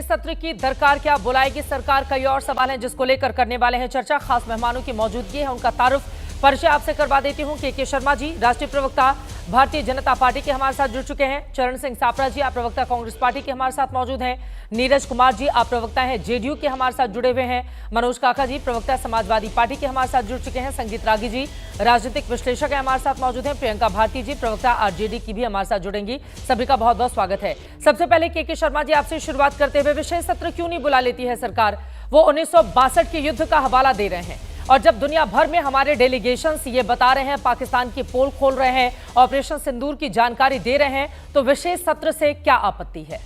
सत्र की दरकार क्या, बुलाएगी सरकार? कई और सवाल हैं जिसको लेकर करने वाले हैं चर्चा। खास मेहमानों की मौजूदगी है, उनका तारुफ परिचय आपसे करवा देती हूं। के शर्मा जी, राष्ट्रीय प्रवक्ता भारतीय जनता पार्टी के हमारे साथ जुड़ चुके हैं। चरण सिंह सापरा जी, आप प्रवक्ता कांग्रेस पार्टी के हमारे साथ मौजूद हैं। नीरज कुमार जी, आप प्रवक्ता हैं जेडीयू के, हमारे साथ जुड़े हुए हैं। मनोज काका जी, प्रवक्ता समाजवादी पार्टी के हमारे साथ जुड़ चुके हैं। संगीत रागी जी, राजनीतिक विश्लेषक है, हमारे साथ मौजूद हैं। प्रियंका भारती जी, प्रवक्ता आरजेडी की भी हमारे साथ जुड़ेंगी। सभी का बहुत बहुत स्वागत है। सबसे पहले के शर्मा जी, आपसे शुरुआत करते हुए, विशेष सत्र क्यों नहीं बुला लेती है सरकार? वो 1962 के युद्ध का हवाला दे रहे हैं, और जब दुनिया भर में हमारे डेलीगेशंस ये बता रहे हैं, पाकिस्तान की पोल खोल रहे हैं, ऑपरेशन सिंदूर की जानकारी दे रहे हैं, तो विशेष सत्र से क्या आपत्ति है?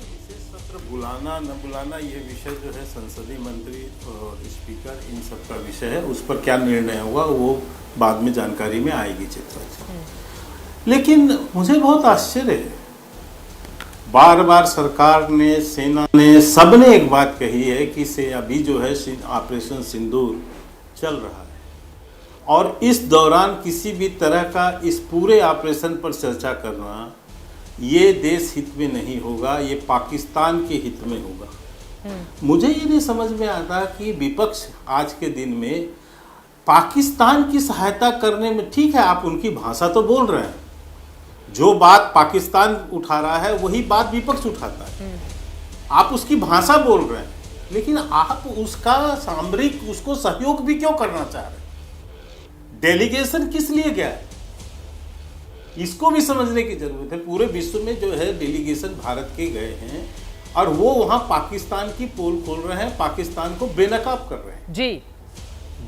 विशेष सत्र बुलाना न बुलाना ये विषय जो है संसदीय मंत्री और स्पीकर इन सब का विषय है। उस पर क्या निर्णय होगा वो बाद में जानकारी में आएगी चित्रा जी। लेकिन मुझे बहुत आश्चर्य है, बार बार सरकार ने, सेना ने, सबने एक बात कही है कि से अभी जो है ऑपरेशन सिंदूर चल रहा है, और इस दौरान किसी भी तरह का इस पूरे ऑपरेशन पर चर्चा करना ये देश हित में नहीं होगा, ये पाकिस्तान के हित में होगा। मुझे ये नहीं समझ में आता कि विपक्ष आज के दिन में पाकिस्तान की सहायता करने में, ठीक है आप उनकी भाषा तो बोल रहे हैं, जो बात पाकिस्तान उठा रहा है वही बात विपक्ष उठाता है, आप उसकी भाषा बोल रहे हैं, लेकिन आप उसका सामरिक उसको सहयोग भी क्यों करना चाह रहे हैं? डेलीगेशन किस लिए गया है, इसको भी समझने की जरूरत है। पूरे विश्व में जो है डेलीगेशन भारत के गए हैं, और वो वहां पाकिस्तान की पोल खोल रहे हैं, पाकिस्तान को बेनकाब कर रहे हैं जी।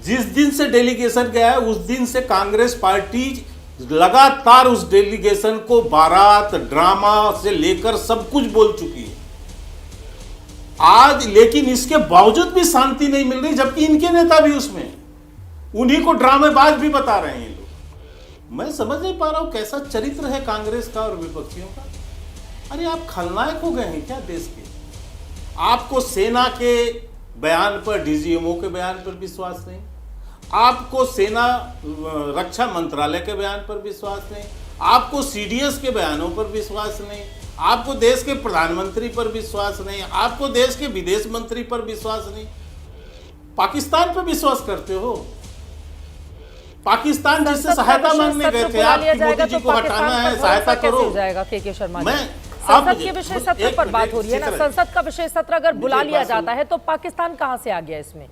जिस दिन से डेलीगेशन गया है उस दिन से कांग्रेस पार्टी लगातार उस डेलीगेशन को बारात, ड्रामा से लेकर सब कुछ बोल चुकी है आज, लेकिन इसके बावजूद भी शांति नहीं मिल रही, जबकि इनके नेता भी उसमें, उन्हीं को ड्रामेबाज भी बता रहे हैं ये लोग। मैं समझ नहीं पा रहा हूं कैसा चरित्र है कांग्रेस का और विपक्षियों का। अरे आप खलनायक हो गए हैं क्या देश के? आपको सेना के बयान पर, डीजीएमओ के बयान पर विश्वास नहीं, आपको सेना रक्षा मंत्रालय के बयान पर विश्वास नहीं, आपको सीडीएस के बयानों पर विश्वास नहीं, आपको देश के प्रधानमंत्री पर विश्वास नहीं, आपको देश के विदेश मंत्री पर विश्वास नहीं, पाकिस्तान पर विश्वास करते हो। पाकिस्तान जिससे सहायता मांगने गए थे आप, मोदी जी को हटाना है, सहायता करो। के शर्मा जी, संसद के विशेष सत्र पर बात हो रही है ना, संसद का विशेष सत्र अगर बुला लिया जाता है तो पाकिस्तान कहां से आ गया इसमें?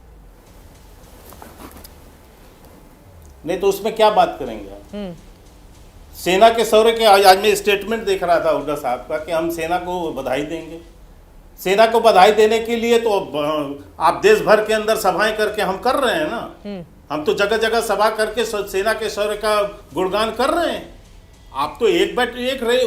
नहीं तो उसमें क्या बात करेंगे आप? सेना के शौर्य के आज मैं स्टेटमेंट देख रहा था हुड्डा साहब का कि हम सेना को बधाई देंगे। सेना को बधाई देने के लिए तो आप देश भर के अंदर सभाएं करके हम कर रहे हैं ना, हम तो जगह जगह सभा करके सेना के शौर्य का गुणगान कर रहे हैं। आप तो एक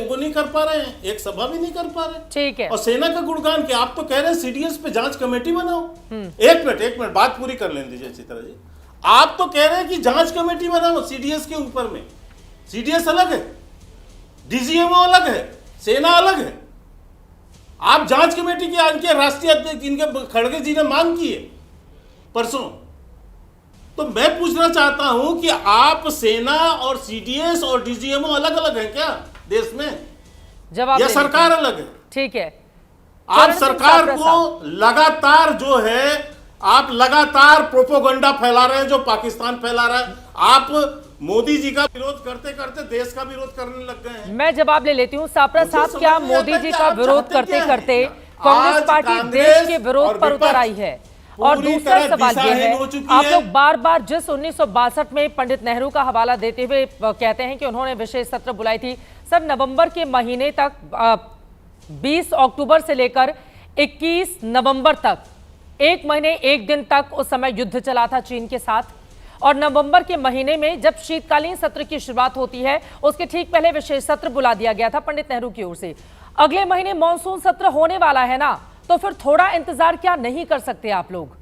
वो नहीं कर पा रहे हैं, एक सभा भी नहीं कर पा रहे। ठीक है। और सेना का गुणगान क्या, आप तो कह रहे हैं सीडीएस पे जांच कमेटी बनाओ। एक मिनट बात पूरी कर लेने दीजिए चित्रा जी। आप तो कह रहे हैं कि जांच कमेटी बनाओ सीडीएस के ऊपर में। सीडीएस अलग है, डीजीएमओ अलग है, सेना अलग है। आप जांच कमेटी की इनके राष्ट्रीय अध्यक्ष इनके खड़गे जी ने मांग की है परसों। तो मैं पूछना चाहता हूं कि आप सेना और सीडीएस और डीजीएमओ अलग अलग है क्या देश में? जवाब या सरकार अलग है? ठीक है। आप सरकार को लगातार जो है, आप लगातार प्रोपोगंडा फैला रहे हैं जो पाकिस्तान फैला रहा है। आप मोदी जी का विरोध करते करते देश का विरोध करने लग गए हैं। मैं जवाब ले लेती हूँ सापरा साहब, क्या मोदी जी का विरोद करते करते कांग्रेस पार्टी देश के विरोध पर उतर आई है? और दूसरा सवाल यह है, आप लोग बार बार जिस 1962 में पंडित नेहरू का हवाला देते हुए कहते हैं कि उन्होंने विशेष सत्र बुलाई थी, सर नवंबर के महीने तक 20 अक्टूबर से लेकर 21 नवंबर तक, एक महीने एक दिन तक उस समय युद्ध चला था चीन के साथ, और नवंबर के महीने में जब शीतकालीन सत्र की शुरुआत होती है उसके ठीक पहले विशेष सत्र बुला दिया गया था पंडित नेहरू की ओर से। अगले महीने मॉनसून सत्र होने वाला है ना, तो फिर थोड़ा इंतजार क्या नहीं कर सकते आप लोग?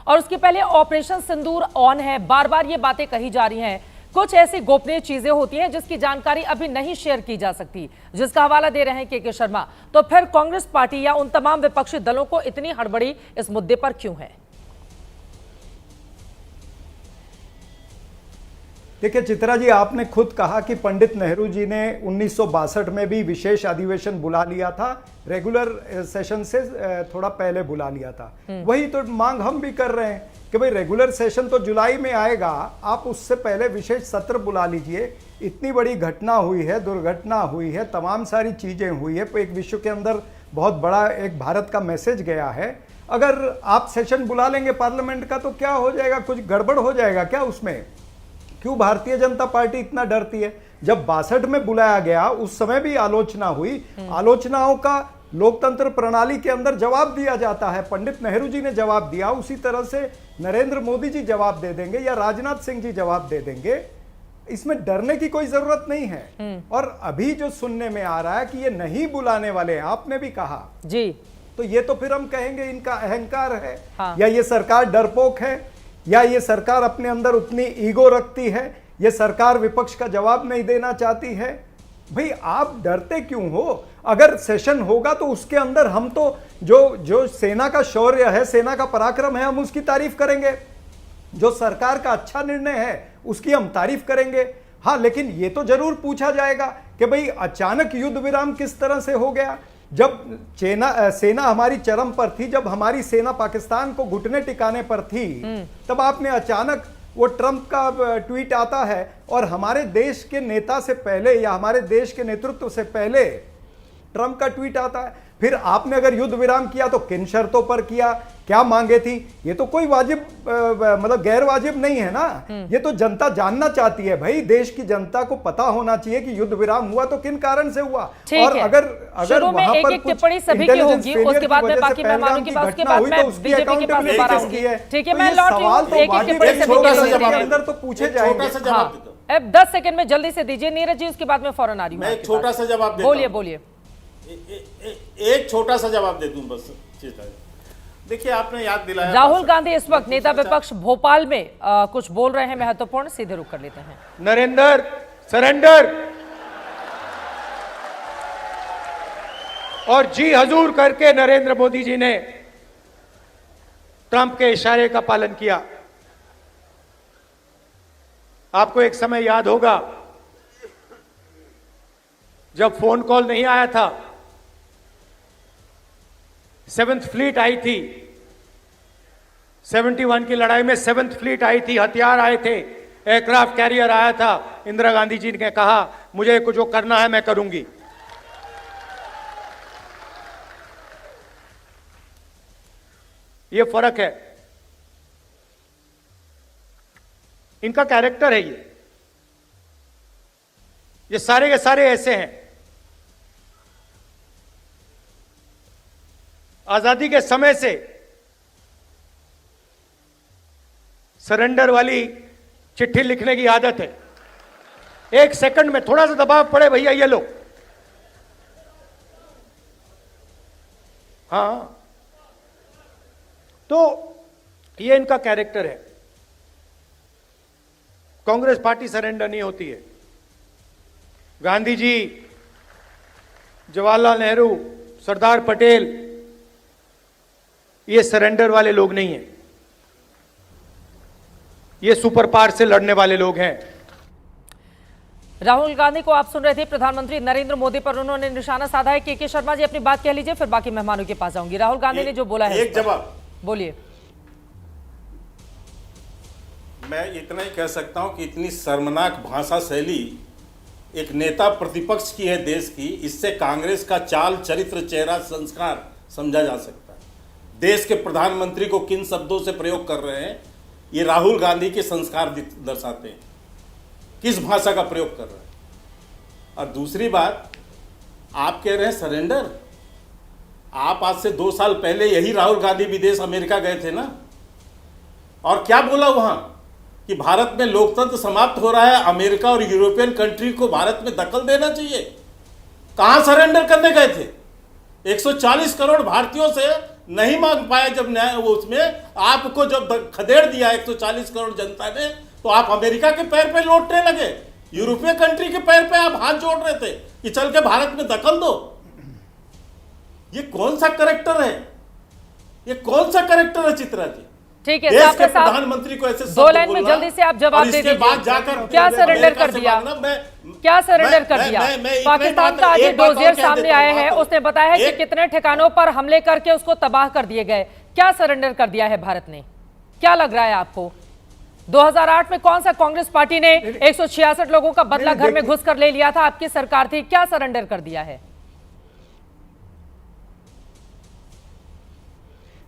और उसके पहले ऑपरेशन सिंदूर ऑन है, बार बार ये बातें कही जा रही हैं, कुछ ऐसी गोपनीय चीजें होती हैं जिसकी जानकारी अभी नहीं शेयर की जा सकती, जिसका हवाला दे रहे हैं के शर्मा। तो फिर कांग्रेस पार्टी या उन तमाम विपक्षी दलों को इतनी हड़बड़ी इस मुद्दे पर क्यों है? देखिए चित्रा जी, आपने खुद कहा कि पंडित नेहरू जी ने 1962 में भी विशेष अधिवेशन बुला लिया था, रेगुलर सेशन से थोड़ा पहले बुला लिया था। वही तो मांग हम भी कर रहे हैं कि भाई रेगुलर सेशन तो जुलाई में आएगा, आप उससे पहले विशेष सत्र बुला लीजिए। इतनी बड़ी घटना हुई है, दुर्घटना हुई है, तमाम सारी चीजें हुई है, एक विश्व के अंदर बहुत बड़ा एक भारत का मैसेज गया है। अगर आप सेशन बुला लेंगे पार्लियामेंट का तो क्या हो जाएगा, कुछ गड़बड़ हो जाएगा क्या उसमें? क्यों भारतीय जनता पार्टी इतना डरती है? जब 62 में बुलाया गया उस समय भी आलोचना हुई, आलोचनाओं का लोकतंत्र प्रणाली के अंदर जवाब दिया जाता है। पंडित नेहरू जी ने जवाब दिया, उसी तरह से नरेंद्र मोदी जी जवाब दे देंगे या राजनाथ सिंह जी जवाब दे देंगे। इसमें डरने की कोई जरूरत नहीं है। और अभी जो सुनने में आ रहा है कि ये नहीं बुलाने वाले, आपने भी कहा जी, तो ये तो फिर हम कहेंगे इनका अहंकार है। हाँ। या ये सरकार डरपोक है, या ये सरकार अपने अंदर उतनी ईगो रखती है, ये सरकार विपक्ष का जवाब नहीं देना चाहती है। भाई आप डरते क्यों हो? अगर सेशन होगा तो उसके अंदर हम तो जो सेना का शौर्य है, सेना का पराक्रम है, हम उसकी तारीफ करेंगे। जो सरकार का अच्छा निर्णय है उसकी हम तारीफ करेंगे। हाँ, लेकिन ये तो जरूर पूछा जाएगा कि भाई अचानक युद्ध विराम किस तरह से हो गया? जब सेना हमारी चरम पर थी, जब हमारी सेना पाकिस्तान को घुटने टिकाने पर थी, तब आपने अचानक वो ट्रंप का ट्वीट आता है और हमारे देश के नेता से पहले या हमारे देश के नेतृत्व से पहले ट्रंप का ट्वीट आता है। फिर आपने अगर युद्ध विराम किया तो किन शर्तों पर किया, क्या मांगे थी? ये तो कोई वाजिब मतलब गैर वाजिब नहीं है ना। ये तो जनता जानना चाहती है भाई, देश की जनता को पता होना चाहिए कि युद्ध विराम हुआ तो किन कारण से हुआ। और अगर शुरू में एक एक टिप्पणी सभी की होगी, उसके बाद में बाकी मेहमानों की बात, उसके बाद मैं बीजेपी के पास दोबारा आऊंगी। ठीक है, मैं लौट रही हूं। एक एक टिप्पणी सभी के अंदर तो पूछे जाएंगे। अब 10 सेकंड में जल्दी से दीजिए नीरज जी, उसके बाद में फौरन आ रही हूं। मैं एक छोटा सा जवाब देता हूं। बोलिए। एक छोटा सा जवाब दे दूं बस। देखिए, आपने याद दिलाया, राहुल गांधी इस वक्त नेता विपक्ष भोपाल में कुछ बोल रहे हैं महत्वपूर्ण, सीधे रुक कर लेते हैं। नरेंद्र सरेंडर और जी हजूर करके नरेंद्र मोदी जी ने ट्रंप के इशारे का पालन किया। आपको एक समय याद होगा जब फोन कॉल नहीं आया था, 7th फ्लीट आई थी, 71 की लड़ाई में 7th फ्लीट आई थी, हथियार आए थे, एयरक्राफ्ट कैरियर आया था। इंदिरा गांधी जी ने कहा मुझे कुछ जो करना है मैं करूंगी। ये फर्क है, इनका कैरेक्टर है। ये सारे के सारे ऐसे हैं। आजादी के समय से सरेंडर वाली चिट्ठी लिखने की आदत है। 1 सेकंड में थोड़ा सा दबाव पड़े, भैया ये लो। हाँ, तो ये इनका कैरेक्टर है। कांग्रेस पार्टी सरेंडर नहीं होती है। गांधी जी, जवाहरलाल नेहरू, सरदार पटेल, ये सरेंडर वाले लोग नहीं हैं। ये सुपर पावर से लड़ने वाले लोग हैं। राहुल गांधी को आप सुन रहे थे, प्रधानमंत्री नरेंद्र मोदी पर उन्होंने निशाना साधा है। के शर्मा जी अपनी बात कह लीजिए, फिर बाकी मेहमानों के पास आऊंगी। राहुल गांधी ने जो बोला है, एक जवाब बोलिए। मैं इतना ही कह सकता हूं कि इतनी शर्मनाक भाषा शैली एक नेता प्रतिपक्ष की है देश की, इससे कांग्रेस का चाल, चरित्र, चेहरा, संस्कार समझा जा सकता है। देश के प्रधानमंत्री को किन शब्दों से प्रयोग कर रहे हैं, ये राहुल गांधी के संस्कार दर्शाते हैं। किस भाषा का प्रयोग कर रहे हैं। और दूसरी बात, आप कह रहे हैं सरेंडर। आप आज से 2 साल पहले यही राहुल गांधी विदेश अमेरिका गए थे ना, और क्या बोला वहां कि भारत में लोकतंत्र समाप्त हो रहा है, अमेरिका और यूरोपियन कंट्री को भारत में दखल देना चाहिए। कहां सरेंडर करने गए थे? 140 करोड़ भारतीयों से नहीं मांग पाया जब वो उसमें आपको जब खदेड़ दिया 140 करोड़ जनता ने, तो आप अमेरिका के पैर पे लौटने लगे, यूरोपीय कंट्री के पैर पे आप हाथ जोड़ रहे थे कि चल के भारत में दखल दो। ये कौन सा कैरेक्टर है? ये कौन सा कैरेक्टर है चित्रा जी? ठीक है, देश साहब के साहब, प्रधानमंत्री को ऐसे दो लाइन में जल्दी से आप जवाब दे दीजिए। क्या सरेंडर कर दिया, क्या सरेंडर कर दिया? पाकिस्तान का आज डोजियर सामने आया है, उसने बताया है कि कितने ठिकानों पर हमले करके उसको तबाह कर दिए गए। क्या सरेंडर कर दिया है भारत ने? क्या लग रहा है आपको? 2008 में कौन सा कांग्रेस पार्टी ने 166 लोगों का बदला घर में घुसकर ले लिया था? आपकी सरकार थी, क्या सरेंडर कर दिया है?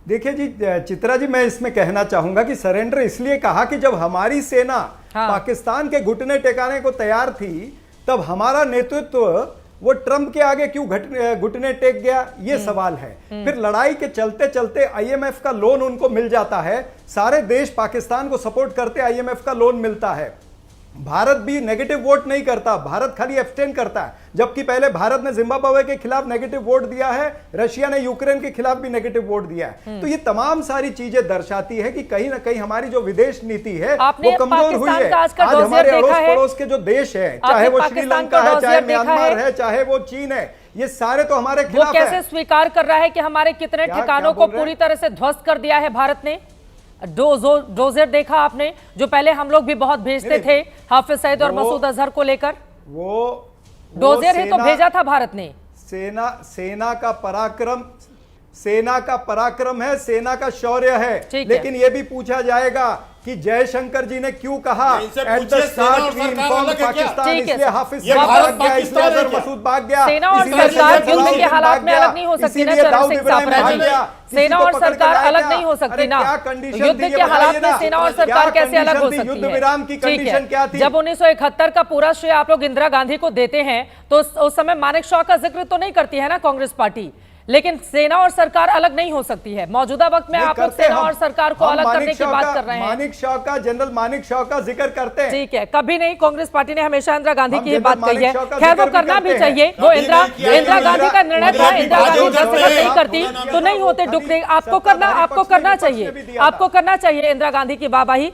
देखिए जी चित्रा जी, मैं इसमें कहना चाहूंगा कि सरेंडर इसलिए कहा कि जब हमारी सेना पाकिस्तान के घुटने टेकाने को तैयार थी, तब हमारा नेतृत्व वो ट्रंप के आगे क्यों घुटने टेक गया, ये सवाल है। फिर लड़ाई के चलते चलते आईएमएफ का लोन उनको मिल जाता है, सारे देश पाकिस्तान को सपोर्ट करते आईएमएफ का लोन मिलता है। भारत भी नेगेटिव वोट नहीं करता, भारत खाली एब्सटेन करता है, जबकि पहले भारत ने जिम्बाब्वे के खिलाफ नेगेटिव वोट दिया है, रशिया ने यूक्रेन के खिलाफ भी नेगेटिव वोट दिया है। तो ये तमाम सारी चीजें दर्शाती है कि कहीं ना कहीं हमारी जो विदेश नीति है वो कमजोर हुई है। आज हमारे अड़ोस पड़ोस के जो देश है, चाहे वो श्रीलंका है, चाहे म्यांमार है, चाहे वो चीन है, ये सारे तो हमारे खिलाफ है। कैसे स्वीकार कर रहा है कि हमारे कितने ठिकानों को पूरी तरह से ध्वस्त कर दिया है भारत ने? डोजियर देखा आपने, जो पहले हम लोग भी बहुत भेजते थे हाफिज सईद और मसूद अजहर को लेकर, वो डोजियर ही तो भेजा था भारत ने। सेना का पराक्रम है, सेना का शौर्य है, लेकिन यह भी पूछा जाएगा कि जयशंकर जी ने क्यों कहा at the start we inform Pakistan, इसलिए हाफिज सईद भाग गया, इसलिए अजहर मसूद भाग गया। सेना और सरकार युद्ध के हालात में अलग नहीं हो सकती ना चरण सिंह सापरा जी, सेना और सरकार अलग नहीं हो सकती ना। युद्ध के हालात में सेना और सरकार कैसे अलग हो सकती है? ठीक है, जब 1971 का पूरा श्रेय आप लोग इंदिरा गांधी को देते हैं तो उस समय मानेक शॉ का जिक्र तो नहीं करती है ना कांग्रेस पार्टी, लेकिन सेना और सरकार अलग नहीं हो सकती है। मौजूदा वक्त में आप लोग सेना और सरकार को अलग करने की बात कर रहे हैं। मानेक शॉ का, जनरल मानेक शॉ का जिक्र करते हैं। ठीक है, कभी नहीं, कांग्रेस पार्टी ने हमेशा इंदिरा गांधी की बात कही है। खैर, वो करना भी चाहिए, वो इंदिरा गांधी का निर्णय था। इंदिरा गांधी 10 सेकंड नहीं करती तो नहीं होते टुकड़े। आपको करना चाहिए, आपको करना चाहिए इंदिरा गांधी की वाहवाही।